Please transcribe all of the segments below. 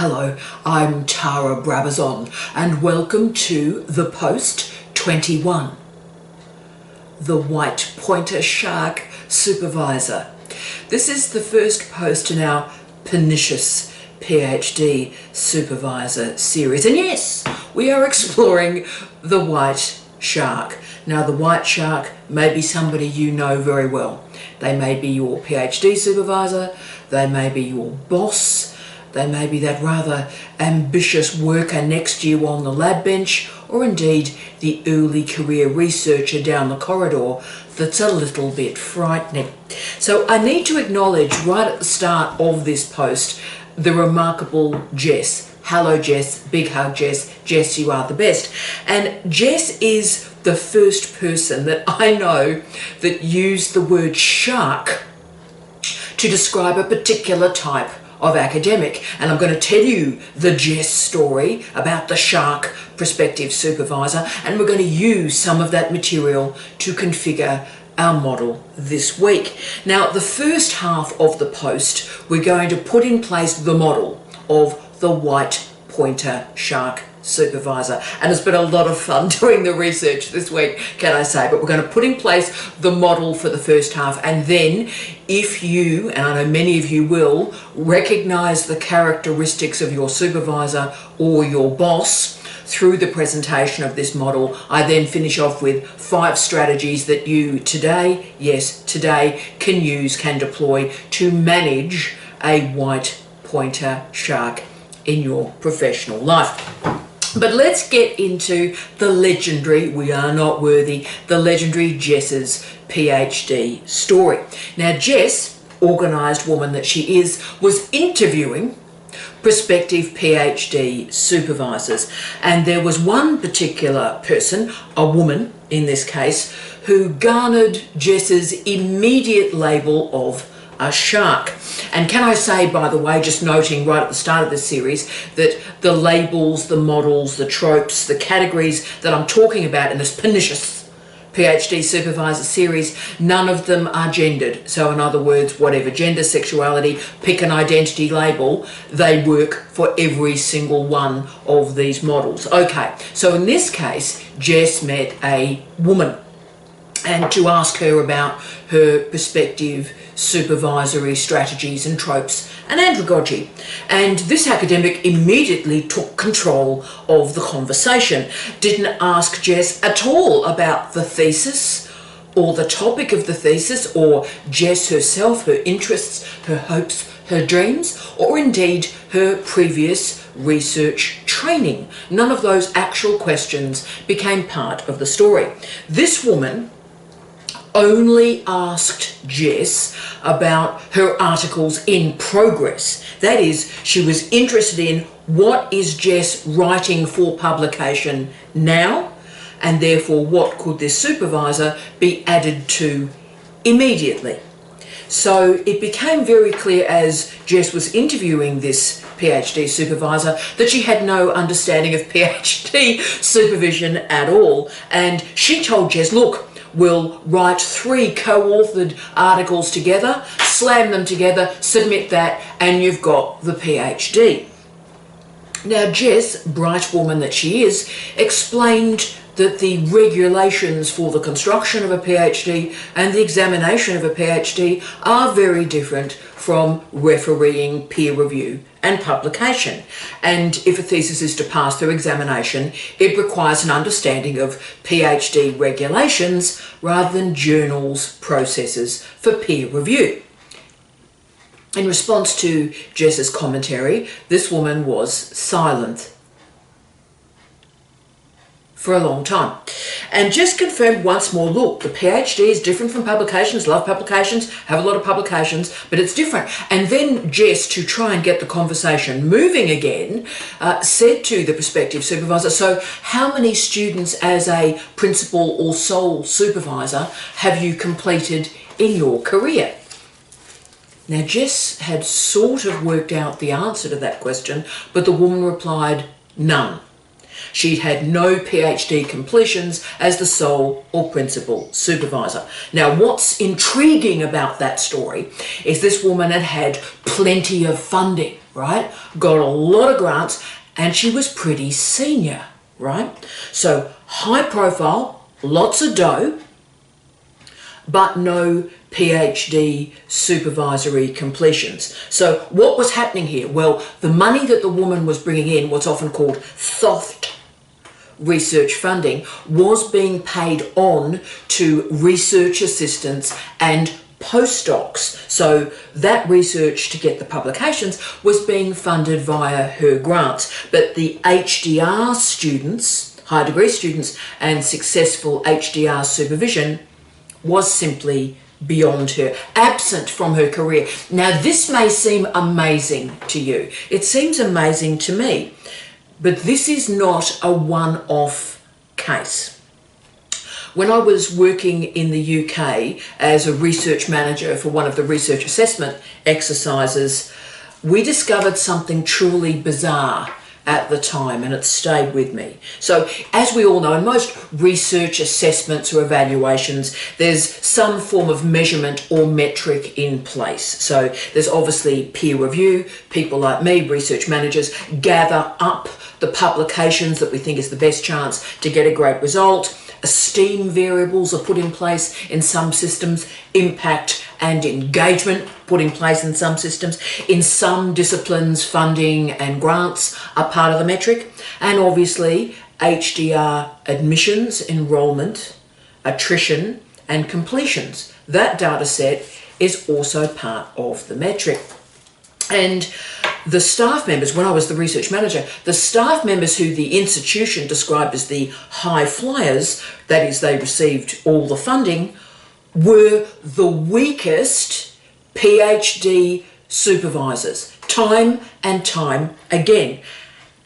Hello, I'm Tara Brabazon and welcome to The Post 21. The White Pointer Shark Supervisor. This is the first post in our Pernicious PhD Supervisor series. And yes, we are exploring the white shark. Now, the white shark may be somebody you know very well. They may be your PhD supervisor, they may be your boss, they may be that rather ambitious worker next to you on the lab bench, or indeed the early career researcher down the corridor that's a little bit frightening. So I need to acknowledge right at the start of this post the remarkable Jess. Hello Jess, big hug Jess. Jess, you are the best. And Jess is the first person that I know that used the word shark to describe a particular type of academic. And I'm going to tell you the Jess story about the shark prospective supervisor, and we're going to use some of that material to configure our model this week. Now, the first half of the post, we're going to put in place the model of the white pointer shark supervisor, and it's been a lot of fun doing the research this week, can I say. But we're going to put in place the model for the first half, and then if you, and I know many of you will, recognize the characteristics of your supervisor or your boss through the presentation of this model, I then finish off with 5 strategies that you today, yes, today, can deploy to manage a white pointer shark in your professional life. But let's get into the legendary, we are not worthy, the legendary Jess's PhD story. Now, Jess, organised woman that she is, was interviewing prospective PhD supervisors, and there was one particular person, a woman in this case, who garnered Jess's immediate label of a shark. And can I say, by the way, just noting right at the start of this series, that the labels, the models, the tropes, the categories that I'm talking about in this Pernicious PhD Supervisor series, none of them are gendered. So in other words, whatever gender, sexuality, pick an identity label, they work for every single one of these models. Okay, so in this case, Jess met a woman, and to ask her about her prospective supervisory strategies and tropes and andragogy. And this academic immediately took control of the conversation, didn't ask Jess at all about the thesis or the topic of the thesis, or Jess herself, her interests, her hopes, her dreams, or indeed her previous research training. None of those actual questions became part of the story. This woman only asked Jess about her articles in progress. That is, she was interested in what is Jess writing for publication now, and therefore what could this supervisor be added to immediately. So it became very clear as Jess was interviewing this PhD supervisor that she had no understanding of PhD supervision at all. And she told Jess, look, we'll write 3 co-authored articles together, slam them together, submit that, and you've got the PhD. Now, Jess, bright woman that she is, explained that the regulations for the construction of a PhD and the examination of a PhD are very different from refereeing peer review and publication. And if a thesis is to pass through examination, it requires an understanding of PhD regulations rather than journals' processes for peer review. In response to Jess's commentary, this woman was silent for a long time, and just confirmed once more, look, the PhD is different from publications. Love publications, have a lot of publications, but it's different. And then Jess, to try and get the conversation moving again, said to the prospective supervisor, so how many students as a principal or sole supervisor have you completed in your career? Now, Jess had sort of worked out the answer to that question, but the woman replied, none. She'd had no PhD completions as the sole or principal supervisor. Now, what's intriguing about that story is this woman had had plenty of funding, right? Got a lot of grants, and she was pretty senior, right? So high profile, lots of dough, but no PhD supervisory completions. So what was happening here? Well, the money that the woman was bringing in, what's often called soft research funding, was being paid on to research assistants and postdocs. So that research to get the publications was being funded via her grants. But the HDR students, high degree students, and successful HDR supervision was simply beyond her, absent from her career. Now, this may seem amazing to you. It seems amazing to me, but this is not a one-off case. When I was working in the UK as a research manager for one of the research assessment exercises, we discovered something truly bizarre at the time, and it stayed with me. So as we all know, in most research assessments or evaluations, there's some form of measurement or metric in place. So there's obviously peer review. People like me, research managers, gather up the publications that we think is the best chance to get a great result. Esteem variables are put in place in some systems, impact and engagement put in place in some systems. In some disciplines, funding and grants are part of the metric. And obviously, HDR admissions, enrolment, attrition and completions. That data set is also part of the metric. And the staff members, when I was the research manager, the staff members who the institution described as the high flyers, that is, they received all the funding, were the weakest PhD supervisors, time and time again.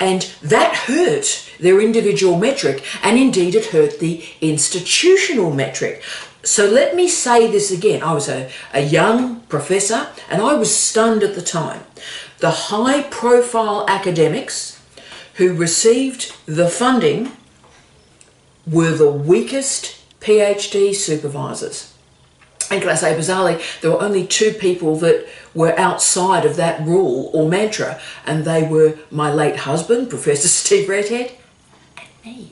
And that hurt their individual metric, and indeed it hurt the institutional metric. So let me say this again. I was a young professor, and I was stunned at the time. The high-profile academics who received the funding were the weakest PhD supervisors. And can I say, bizarrely, there were only two people that were outside of that rule or mantra, and they were my late husband, Professor Steve Redhead, and me.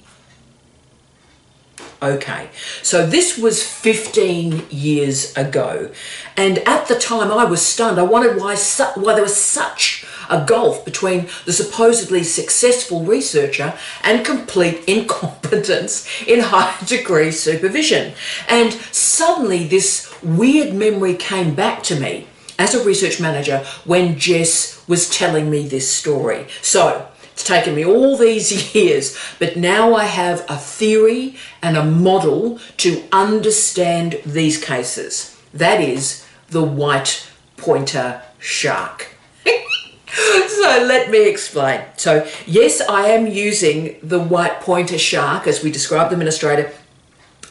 Okay, so this was 15 years ago, and at the time I was stunned. I wondered why there was such a gulf between the supposedly successful researcher and complete incompetence in higher degree supervision. And suddenly this weird memory came back to me as a research manager when Jess was telling me this story. So it's taken me all these years, but now I have a theory and a model to understand these cases. That is the white pointer shark. So let me explain. So yes, I am using the white pointer shark, as we described them in Australia,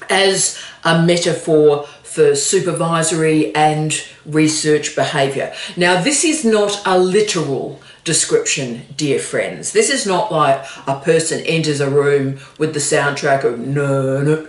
as a metaphor for supervisory and research behaviour. Now, this is not a literal description, dear friends. This is not like a person enters a room with the soundtrack of no, no,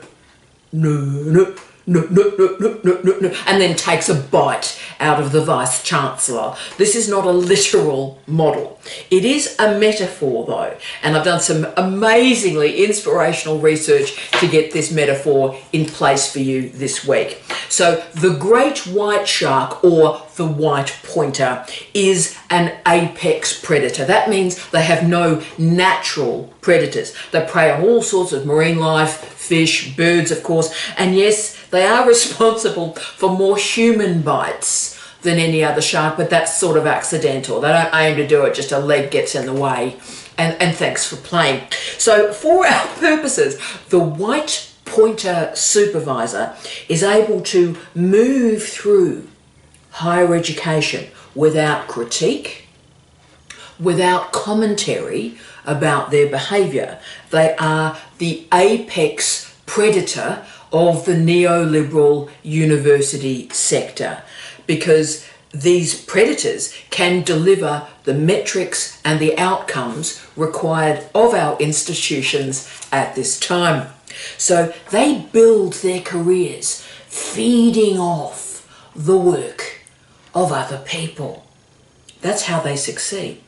no, no, no, no, no, no, no, no, no, and then takes a bite out of the Vice Chancellor. This is not a literal model. It is a metaphor though, and I've done some amazingly inspirational research to get this metaphor in place for you this week. So the great white shark, or the white pointer, is an apex predator. That means they have no natural predators. They prey on all sorts of marine life, fish, birds, of course, and yes, they are responsible for more human bites than any other shark, but that's sort of accidental. They don't aim to do it, just a leg gets in the way, and thanks for playing. So for our purposes, the white pointer supervisor is able to move through higher education without critique, without commentary about their behaviour. They are the apex predator of the neoliberal university sector, because these predators can deliver the metrics and the outcomes required of our institutions at this time. So they build their careers feeding off the work of other people. That's how they succeed.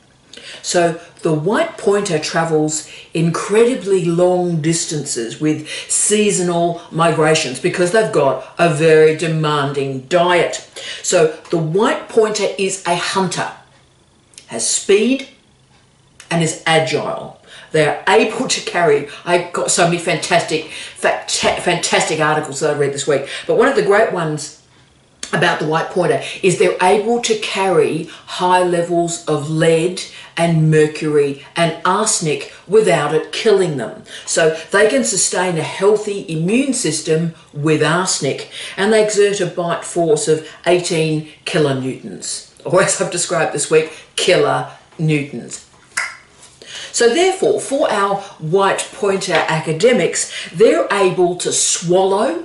So the white pointer travels incredibly long distances with seasonal migrations because they've got a very demanding diet. So the white pointer is a hunter, has speed and is agile. They're able to carry, I got so many fantastic articles that I read this week, but one of the great ones about the white pointer is they're able to carry high levels of lead and mercury and arsenic without it killing them. So they can sustain a healthy immune system with arsenic, and they exert a bite force of 18 kilonewtons, or as I've described this week, killer newtons. So therefore, for our white pointer academics, they're able to swallow,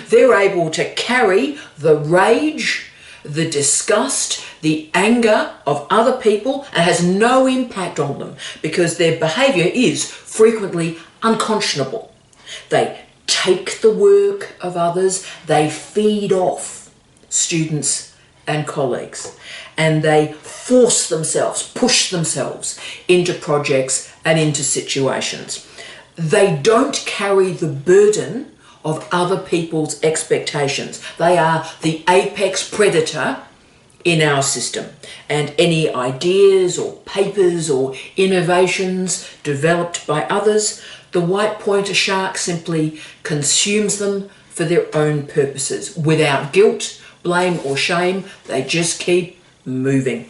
they're able to carry the rage, the disgust, the anger of other people, and has no impact on them because their behaviour is frequently unconscionable. They take the work of others, they feed off students and colleagues, and they force themselves, push themselves into projects and into situations. They don't carry the burden of other people's expectations. They are the apex predator in our system, and any ideas or papers or innovations developed by others, the white pointer shark simply consumes them for their own purposes without guilt, blame or shame. They just keep moving.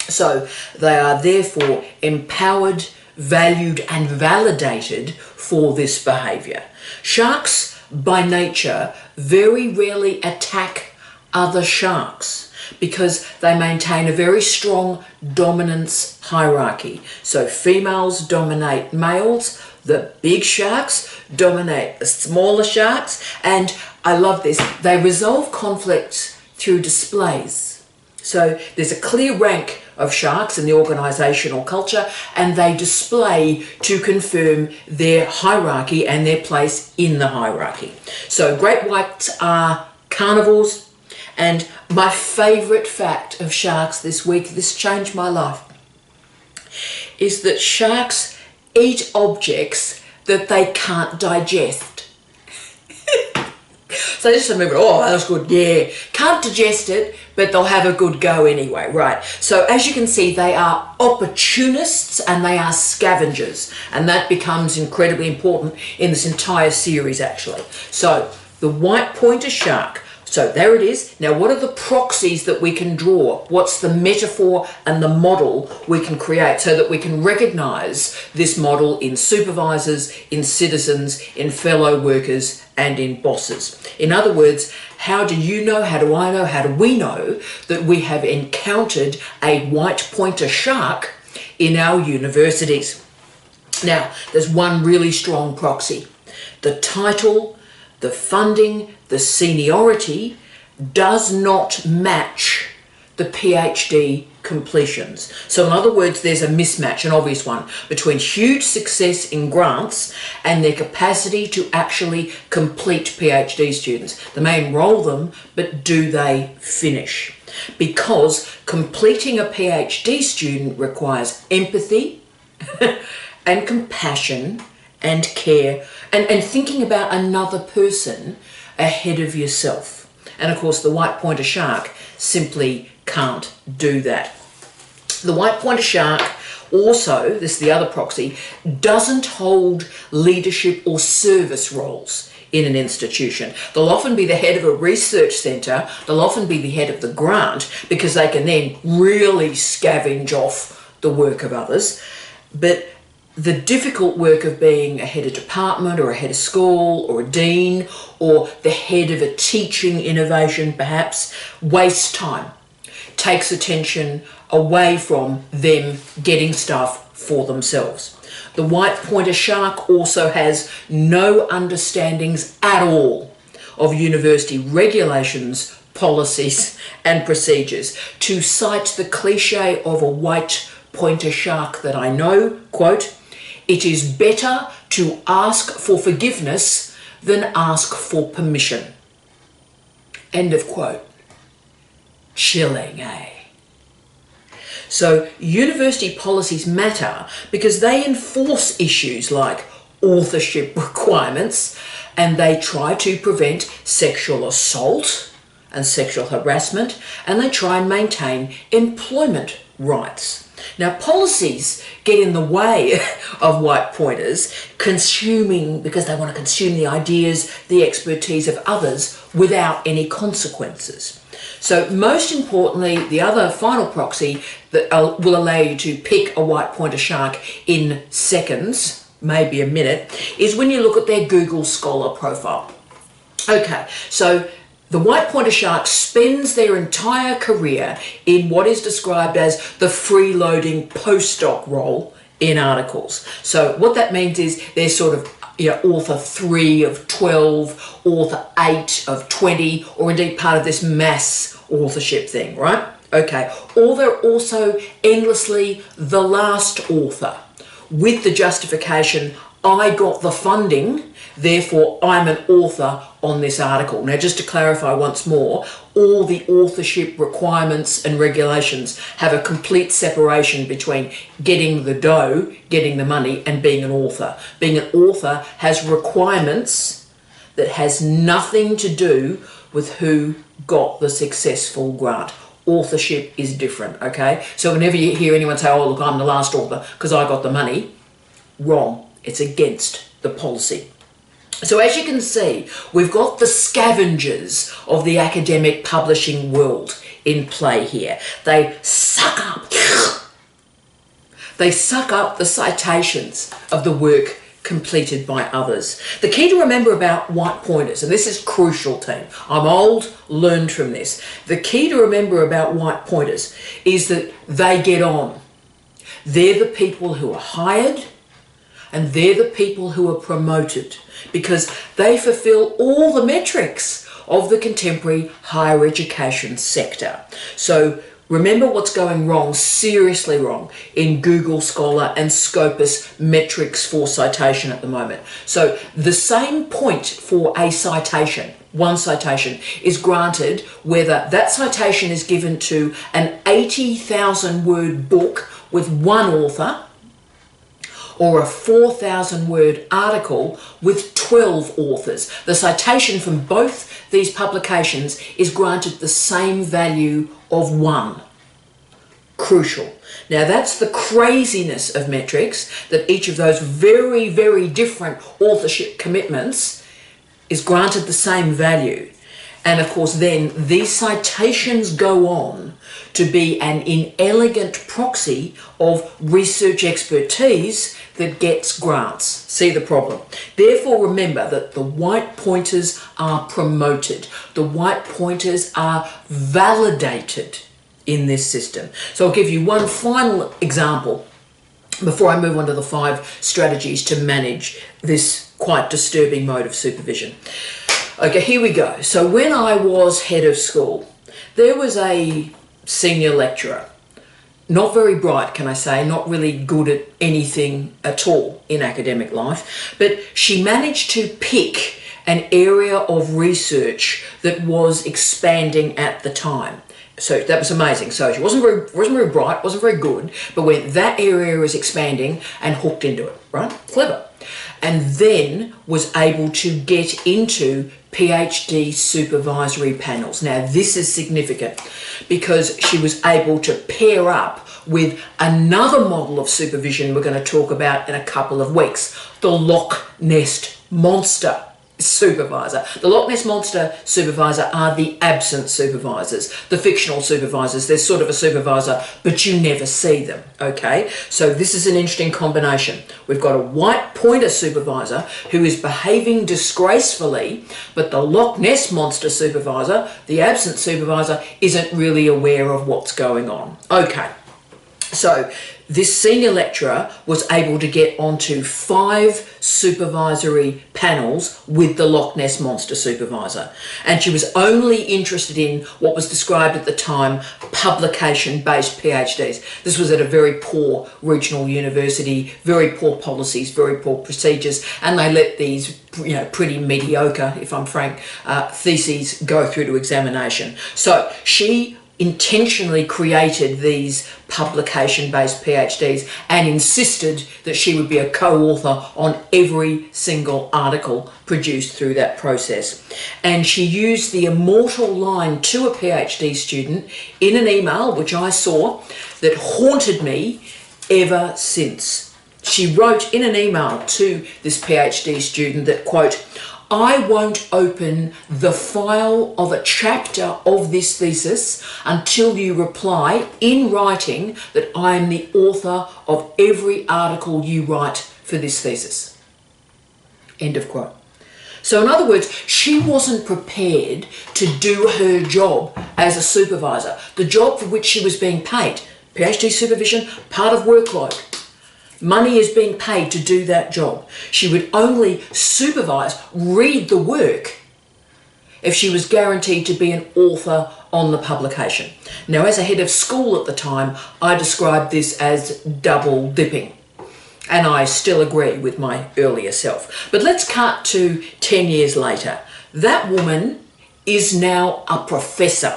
So they are therefore empowered, valued and validated for this behaviour. Sharks by nature very rarely attack other sharks because they maintain a very strong dominance hierarchy. So females dominate males, the big sharks dominate the smaller sharks, and I love this, they resolve conflicts through displays. So there's a clear rank of sharks in the organisational culture, and they display to confirm their hierarchy and their place in the hierarchy. So great whites are carnivores, and my favourite fact of sharks this week, this changed my life, is that sharks eat objects that they can't digest. So just remember, oh, that was good, yeah. Can't digest it, but they'll have a good go anyway, right? So as you can see, they are opportunists and they are scavengers. And that becomes incredibly important in this entire series, actually. So the white pointer shark. So there it is. Now, what are the proxies that we can draw? What's the metaphor and the model we can create so that we can recognise this model in supervisors, in citizens, in fellow workers and in bosses? In other words, how do you know, how do I know, how do we know that we have encountered a white pointer shark in our universities? Now, there's one really strong proxy. The title, the funding, the seniority does not match the PhD completions. So in other words, there's a mismatch, an obvious one, between huge success in grants and their capacity to actually complete PhD students. They may enroll them, but do they finish? Because completing a PhD student requires empathy and compassion and care and thinking about another person ahead of yourself. And of course, the white pointer shark simply can't do that. The white pointer shark also, this is the other proxy, doesn't hold leadership or service roles in an institution. They'll often be the head of a research centre, they'll often be the head of the grant because they can then really scavenge off the work of others. But the difficult work of being a head of department or a head of school or a dean or the head of a teaching innovation perhaps wastes time, takes attention away from them getting stuff for themselves. The white pointer shark also has no understandings at all of university regulations, policies and procedures. To cite the cliche of a white pointer shark that I know, quote, "It is better to ask for forgiveness than ask for permission." End of quote. Chilling, eh? So university policies matter because they enforce issues like authorship requirements, and they try to prevent sexual assault and sexual harassment, and they try and maintain employment rights. Now, policies get in the way of white pointers consuming, because they want to consume the ideas, the expertise of others without any consequences. So most importantly, the other final proxy that will allow you to pick a white pointer shark in seconds, maybe a minute, is when you look at their Google Scholar profile. Okay, so the white pointer shark spends their entire career in what is described as the freeloading postdoc role in articles. So what that means is they're sort of author 3 of 12, author 8 of 20, or indeed part of this mass authorship thing, right? Okay, or they're also endlessly the last author with the justification, I got the funding, therefore I'm an author on this article. Now, just to clarify once more, all the authorship requirements and regulations have a complete separation between getting the dough, getting the money, and being an author. Being an author has requirements that has nothing to do with who got the successful grant. Authorship is different, okay? So whenever you hear anyone say, oh, look, I'm the last author because I got the money, wrong. It's against the policy. So as you can see, we've got the scavengers of the academic publishing world in play here. They suck up the citations of the work completed by others. The key to remember about white pointers, and this is crucial, team, I'm old, learned from this. The key to remember about white pointers is that they get on. They're the people who are hired, and they're the people who are promoted because they fulfill all the metrics of the contemporary higher education sector. So remember what's going wrong, seriously wrong, in Google Scholar and Scopus metrics for citation at the moment. So the same point for a citation, one citation, is granted whether that citation is given to an 80,000 word book with one author, or a 4,000 word article with 12 authors. The citation from both these publications is granted the same value of 1. Crucial. Now that's the craziness of metrics, that each of those very, very different authorship commitments is granted the same value. And of course then these citations go on to be an inelegant proxy of research expertise that gets grants. See the problem? Therefore remember that the white pointers are promoted. The white pointers are validated in this system. So I'll give you one final example before I move on to the 5 strategies to manage this quite disturbing mode of supervision. Okay, here we go. So when I was head of school, there was a senior lecturer, not very bright, can I say, not really good at anything at all in academic life, but she managed to pick an area of research that was expanding at the time. So that was amazing. So she wasn't very bright, wasn't very good, but when that area was expanding and hooked into it, right? Clever. And then was able to get into PhD supervisory panels. Now this is significant because she was able to pair up with another model of supervision we're going to talk about in a couple of weeks, the Loch Ness Monster supervisor. The Loch Ness Monster supervisor are the absent supervisors, the fictional supervisors. They're sort of a supervisor, but you never see them, okay? So this is an interesting combination. We've got a white pointer supervisor who is behaving disgracefully, but the Loch Ness Monster supervisor, the absent supervisor, isn't really aware of what's going on. Okay, so this senior lecturer was able to get onto 5 supervisory panels with the Loch Ness Monster supervisor. And she was only interested in what was described at the time publication-based PhDs. This was at a very poor regional university, very poor policies, very poor procedures, and they let these pretty mediocre, if I'm frank, theses go through to examination. So she intentionally created these publication-based PhDs and insisted that she would be a co-author on every single article produced through that process. And she used the immortal line to a PhD student in an email, which I saw, that haunted me ever since. She wrote in an email to this PhD student that, quote, "I won't open the file of a chapter of this thesis until you reply in writing that I am the author of every article you write for this thesis." End of quote. So in other words, she wasn't prepared to do her job as a supervisor, the job for which she was being paid. PhD supervision, part of workload. Money is being paid to do that job. She would only supervise, read the work, if she was guaranteed to be an author on the publication. Now, as a head of school at the time, I described this as double dipping. And I still agree with my earlier self. But let's cut to 10 years later. That woman is now a professor.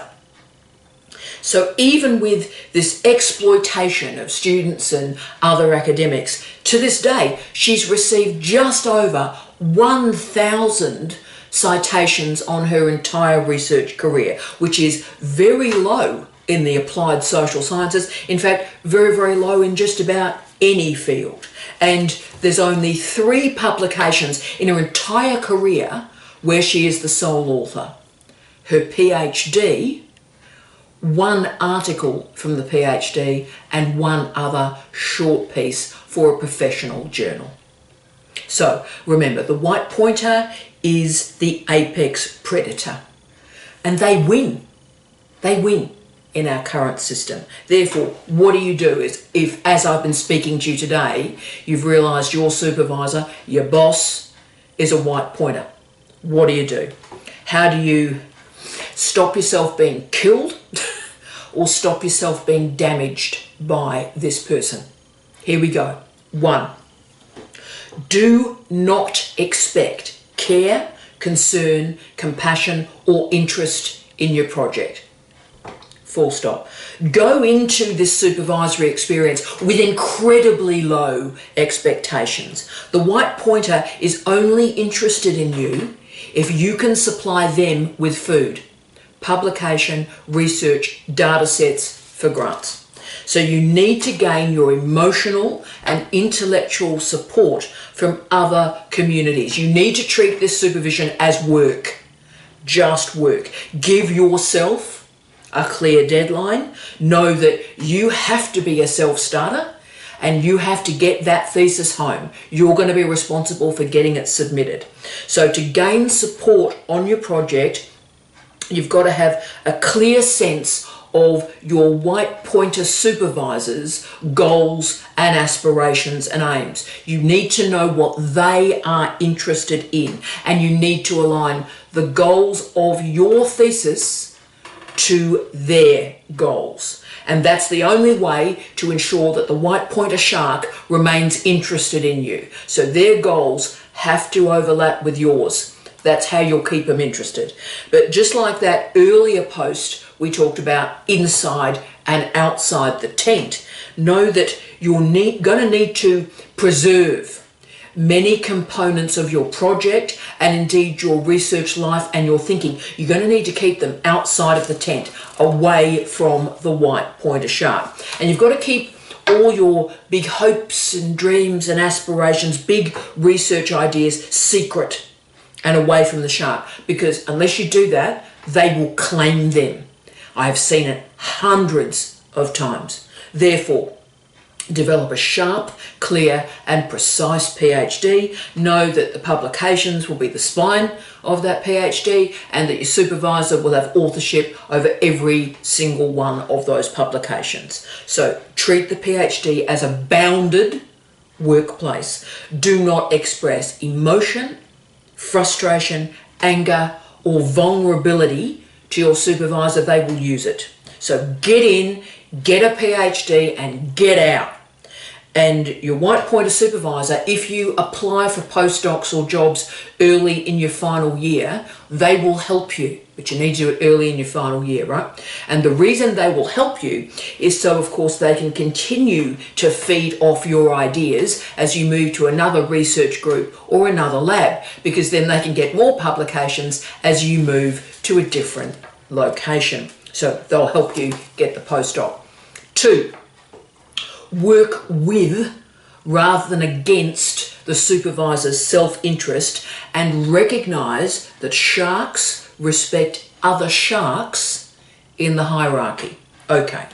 So even with this exploitation of students and other academics, to this day, she's received just over 1,000 citations on her entire research career, which is very low in the applied social sciences. In fact, very, very low in just about any field. And there's only 3 publications in her entire career where she is the sole author. Her PhD, 1 article from the PhD, and 1 other short piece for a professional journal. So remember, the white pointer is the apex predator, and they win. They win in our current system. Therefore, what do you do is, if, as I've been speaking to you today, you've realised your supervisor, your boss, is a white pointer, what do you do? How do you stop yourself being killed or stop yourself being damaged by this person? Here we go. 1, do not expect care, concern, compassion, or interest in your project. Full stop. Go into this supervisory experience with incredibly low expectations. The white pointer is only interested in you if you can supply them with food, publication, research, data sets for grants. So you need to gain your emotional and intellectual support from other communities. You need to treat this supervision as work, just work. Give yourself a clear deadline. Know that you have to be a self-starter and you have to get that thesis home. You're going to be responsible for getting it submitted. So to gain support on your project, you've got to have a clear sense of your white pointer supervisor's goals and aspirations and aims. You need to know what they are interested in, and you need to align the goals of your thesis to their goals. And that's the only way to ensure that the white pointer shark remains interested in you. So their goals have to overlap with yours. That's how you'll keep them interested. But just like that earlier post we talked about inside and outside the tent, know that you're going to need to preserve many components of your project and indeed your research life and your thinking. You're going to need to keep them outside of the tent, away from the white pointer shark. And you've got to keep all your big hopes and dreams and aspirations, big research ideas, secret and away from the shark, because unless you do that, they will claim them. I have seen it hundreds of times. Therefore, develop a sharp, clear and precise PhD. Know that the publications will be the spine of that PhD and that your supervisor will have authorship over every single one of those publications. So treat the PhD as a bounded workplace. Do not express emotion, frustration, anger or vulnerability to your supervisor. They will use it. So get in, get a PhD and get out. And your white pointer supervisor, if you apply for postdocs or jobs early in your final year, they will help you. But you need to do it early in your final year, right? And the reason they will help you is so, of course, they can continue to feed off your ideas as you move to another research group or another lab, because then they can get more publications as you move to a different location. So they'll help you get the postdoc. 2, work with rather than against the supervisor's self-interest, and recognise that sharks respect other sharks in the hierarchy. Okay,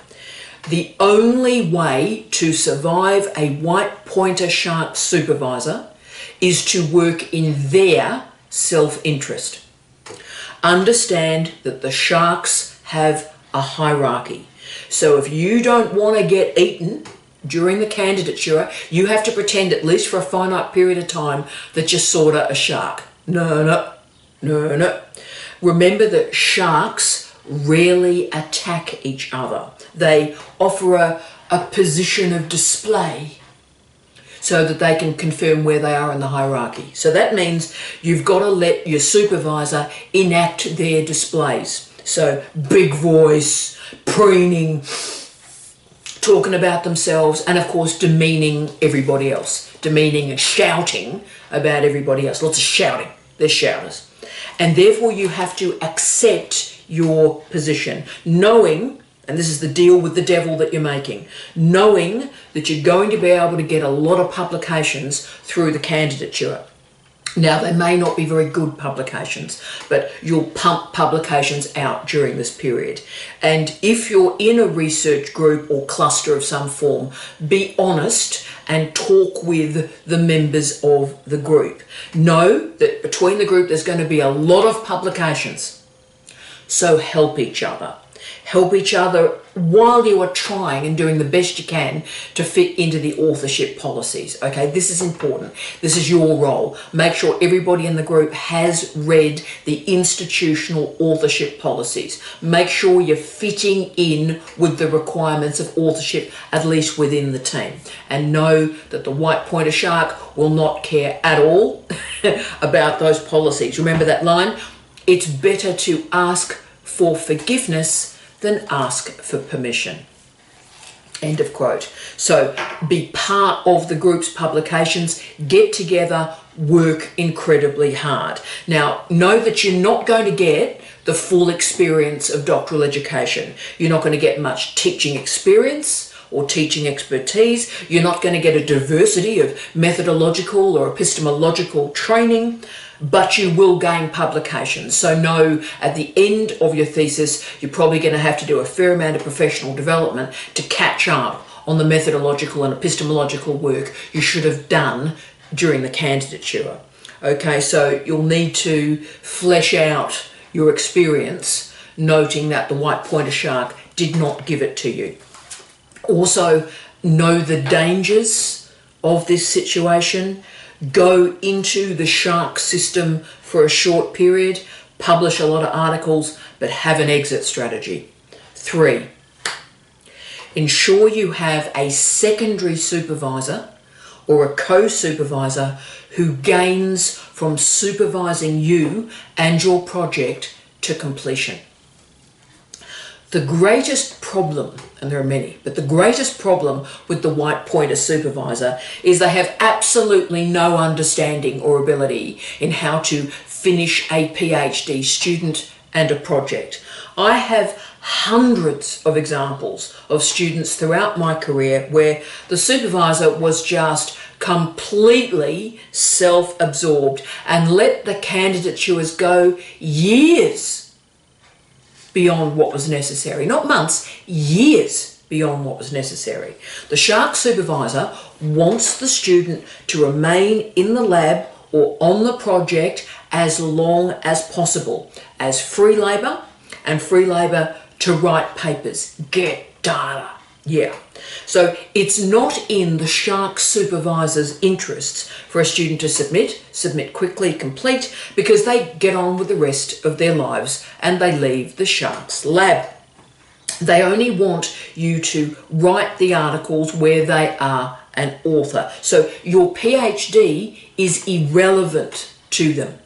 the only way to survive a white pointer shark supervisor is to work in their self-interest. Understand that the sharks have a hierarchy. So if you don't want to get eaten during the candidature, you have to pretend, at least for a finite period of time, that you're sort of a shark. No. Remember that sharks rarely attack each other. They offer a position of display so that they can confirm where they are in the hierarchy. So that means you've got to let your supervisor enact their displays. So big voice, preening, talking about themselves, and of course demeaning everybody else. Demeaning and shouting about everybody else. Lots of shouting. They're shouters. And therefore you have to accept your position, knowing, and this is the deal with the devil that you're making, knowing that you're going to be able to get a lot of publications through the candidature. Now, they may not be very good publications, but you'll pump publications out during this period. And if you're in a research group or cluster of some form, be honest and talk with the members of the group. Know that between the group there's going to be a lot of publications. So help each other. Help each other while you are trying and doing the best you can to fit into the authorship policies. Okay, this is important. This is your role. Make sure everybody in the group has read the institutional authorship policies. Make sure you're fitting in with the requirements of authorship, at least within the team. And know that the white pointer shark will not care at all about those policies. Remember that line? It's better to ask for forgiveness than ask for permission. End of quote. So be part of the group's publications, get together, work incredibly hard. Now, know that you're not going to get the full experience of doctoral education. You're not going to get much teaching experience or teaching expertise. You're not going to get a diversity of methodological or epistemological training, but you will gain publications. So know at the end of your thesis, you're probably going to have to do a fair amount of professional development to catch up on the methodological and epistemological work you should have done during the candidature. Okay, so you'll need to flesh out your experience, noting that the white pointer shark did not give it to you. Also, know the dangers of this situation. Go into the shark system for a short period, publish a lot of articles, but have an exit strategy. 3, ensure you have a secondary supervisor or a co-supervisor who gains from supervising you and your project to completion. The greatest problem, and there are many, but the greatest problem with the white pointer supervisor is they have absolutely no understanding or ability in how to finish a PhD student and a project. I have hundreds of examples of students throughout my career where the supervisor was just completely self-absorbed and let the candidatures go years beyond what was necessary. Not months, years beyond what was necessary. The shark supervisor wants the student to remain in the lab or on the project as long as possible, as free labour, and free labour to write papers, get data. Yeah. So it's not in the shark supervisor's interests for a student to submit quickly, complete, because they get on with the rest of their lives and they leave the shark's lab. They only want you to write the articles where they are an author. So your PhD is irrelevant to them.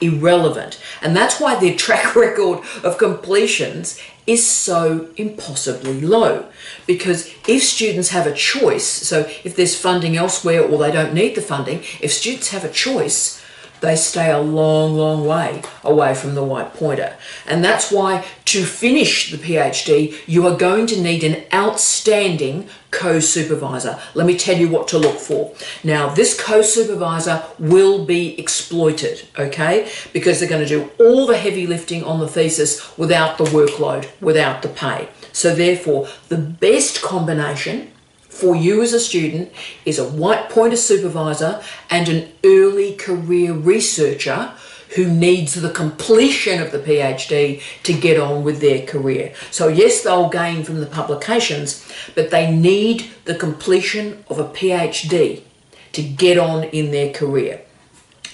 Irrelevant. And that's why their track record of completions is so impossibly low. Because if students have a choice, so if there's funding elsewhere or they don't need the funding, if students have a choice, they stay a long, long way away from the white pointer. And that's why to finish the PhD, you are going to need an outstanding co-supervisor. Let me tell you what to look for. Now, this co-supervisor will be exploited, okay? Because they're going to do all the heavy lifting on the thesis without the workload, without the pay. So therefore, the best combination for you as a student is a white pointer supervisor and an early career researcher who needs the completion of the PhD to get on with their career. So yes, they'll gain from the publications, but they need the completion of a PhD to get on in their career.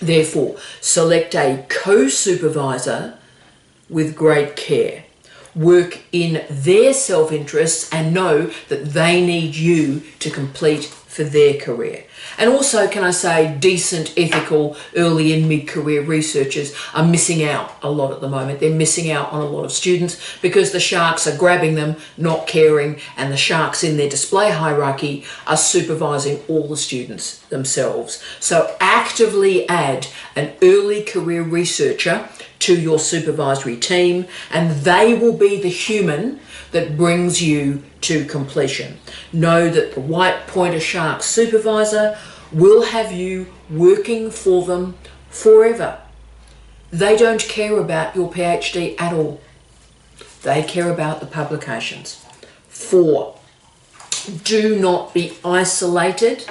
Therefore, select a co-supervisor with great care. Work in their self-interests and know that they need you to complete for their career. And also, can I say, decent, ethical, early and mid-career researchers are missing out a lot at the moment. They're missing out on a lot of students because the sharks are grabbing them, not caring, and the sharks in their display hierarchy are supervising all the students themselves. So actively add an early career researcher to your supervisory team, and they will be the human that brings you to completion. Know that the white pointer shark supervisor will have you working for them forever. They don't care about your PhD at all. They care about the publications. 4, do not be isolated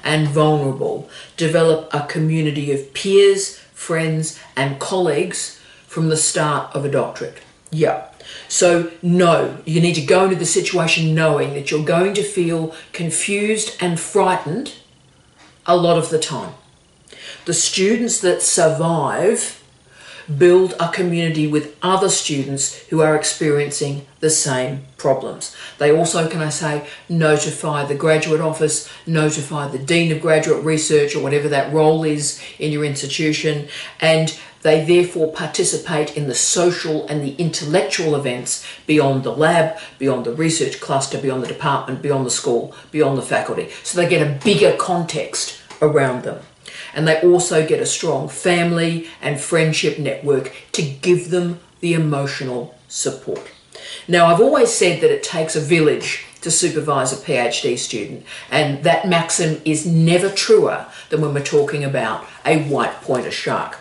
and vulnerable. Develop a community of peers, friends and colleagues from the start of a doctorate. Yeah. So no, you need to go into the situation knowing that you're going to feel confused and frightened a lot of the time. The students that survive build a community with other students who are experiencing the same problems. They also, can I say, notify the graduate office, notify the Dean of Graduate Research or whatever that role is in your institution, and they therefore participate in the social and the intellectual events beyond the lab, beyond the research cluster, beyond the department, beyond the school, beyond the faculty. So they get a bigger context around them. And they also get a strong family and friendship network to give them the emotional support. Now, I've always said that it takes a village to supervise a PhD student, and that maxim is never truer than when we're talking about a white pointer shark.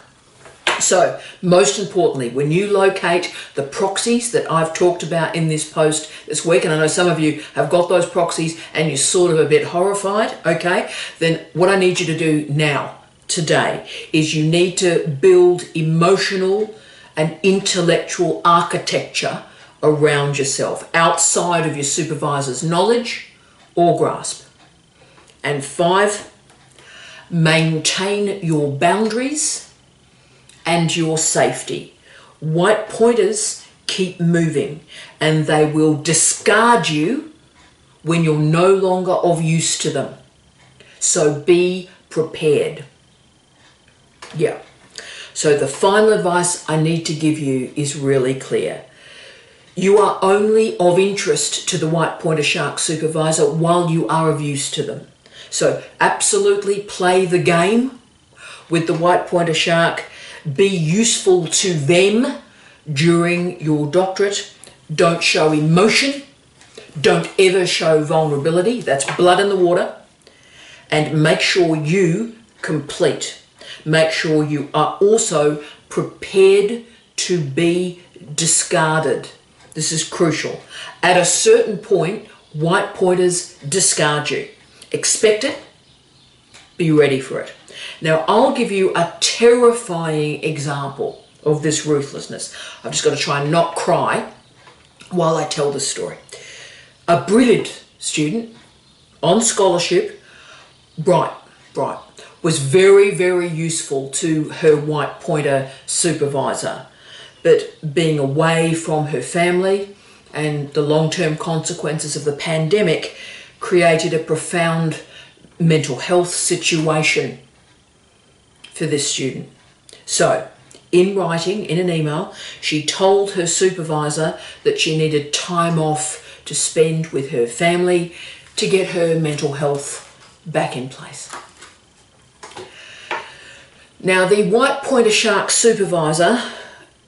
So, most importantly, when you locate the proxies that I've talked about in this post this week, and I know some of you have got those proxies and you're sort of a bit horrified, okay, then what I need you to do now, today, is you need to build emotional and intellectual architecture around yourself, outside of your supervisor's knowledge or grasp. And 5, maintain your boundaries and your safety. White pointers keep moving and they will discard you when you're no longer of use to them. So be prepared. Yeah. So the final advice I need to give you is really clear. You are only of interest to the white pointer shark supervisor while you are of use to them. So absolutely play the game with the white pointer shark. Be useful to them during your doctorate. Don't show emotion. Don't ever show vulnerability. That's blood in the water. And make sure you complete. Make sure you are also prepared to be discarded. This is crucial. At a certain point, white pointers discard you. Expect it. Be ready for it. Now, I'll give you a terrifying example of this ruthlessness. I've just got to try and not cry while I tell this story. A brilliant student on scholarship, bright, was very, very useful to her white pointer supervisor. But being away from her family and the long-term consequences of the pandemic created a profound mental health situation for this student. So, in writing, in an email, she told her supervisor that she needed time off to spend with her family to get her mental health back in place. Now, the white pointer shark supervisor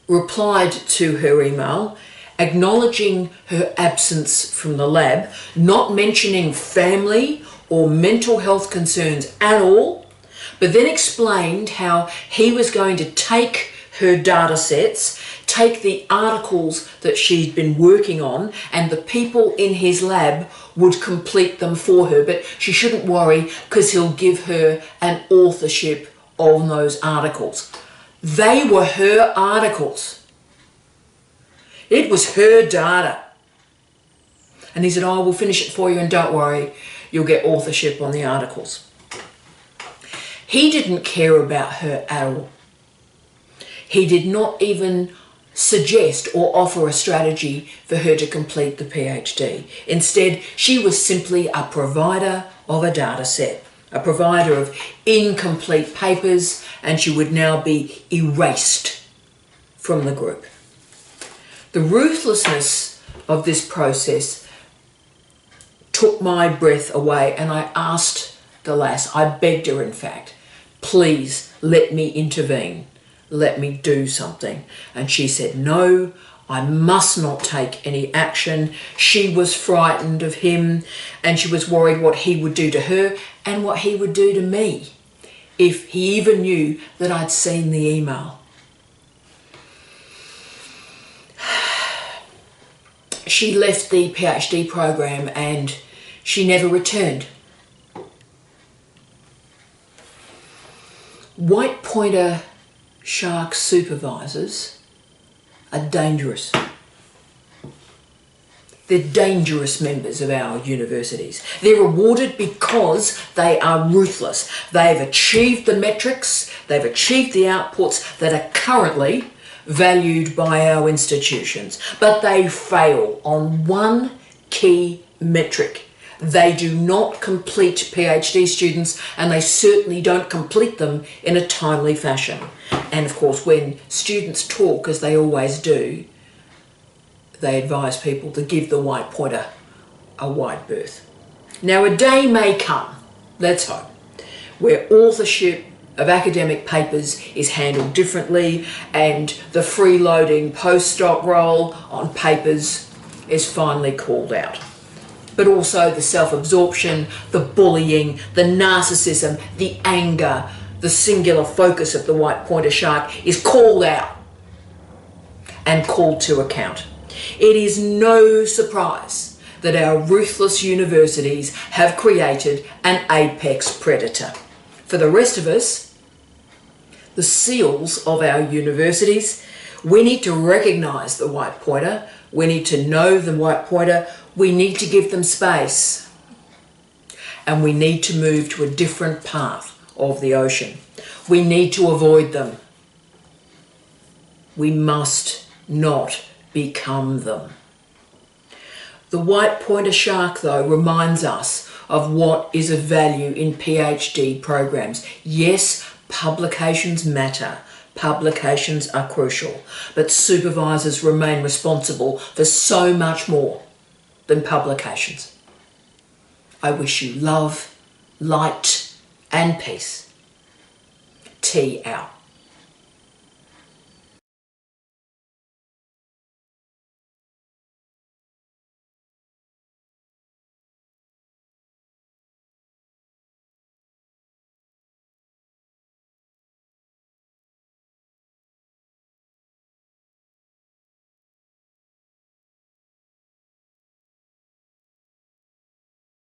replied to her email, acknowledging her absence from the lab, not mentioning family or mental health concerns at all, but then explained how he was going to take her data sets, take the articles that she'd been working on, and the people in his lab would complete them for her. But she shouldn't worry because he'll give her an authorship on those articles. They were her articles. It was her data. And he said, "Oh, we'll finish it for you and don't worry, you'll get authorship on the articles." He didn't care about her at all. He did not even suggest or offer a strategy for her to complete the PhD. Instead, she was simply a provider of a data set, a provider of incomplete papers, and she would now be erased from the group. The ruthlessness of this process took my breath away, and I asked the lass, I begged her in fact, "Please let me intervene, let me do something." And she said, "No, I must not take any action." She was frightened of him, and she was worried what he would do to her and what he would do to me if he even knew that I'd seen the email. She left the PhD program and she never returned. White pointer shark supervisors are dangerous. They're dangerous members of our universities. They're rewarded because they are ruthless. They've achieved the metrics, they've achieved the outputs that are currently valued by our institutions, but they fail on one key metric. They do not complete PhD students, and they certainly don't complete them in a timely fashion. And of course, when students talk, as they always do, they advise people to give the white pointer a wide berth. Now, a day may come, let's hope, where authorship of academic papers is handled differently and the freeloading postdoc role on papers is finally called out. But also the self-absorption, the bullying, the narcissism, the anger, the singular focus of the white pointer shark is called out and called to account. It is no surprise that our ruthless universities have created an apex predator. For the rest of us, the SEALs of our universities, we need to recognise the white pointer, we need to know the white pointer, we need to give them space, and we need to move to a different path of the ocean. We need to avoid them. We must not become them. The white pointer shark, though, reminds us of what is of value in PhD programs. Yes, publications matter. Publications are crucial, but supervisors remain responsible for so much more than publications. I wish you love, light, and peace. T out.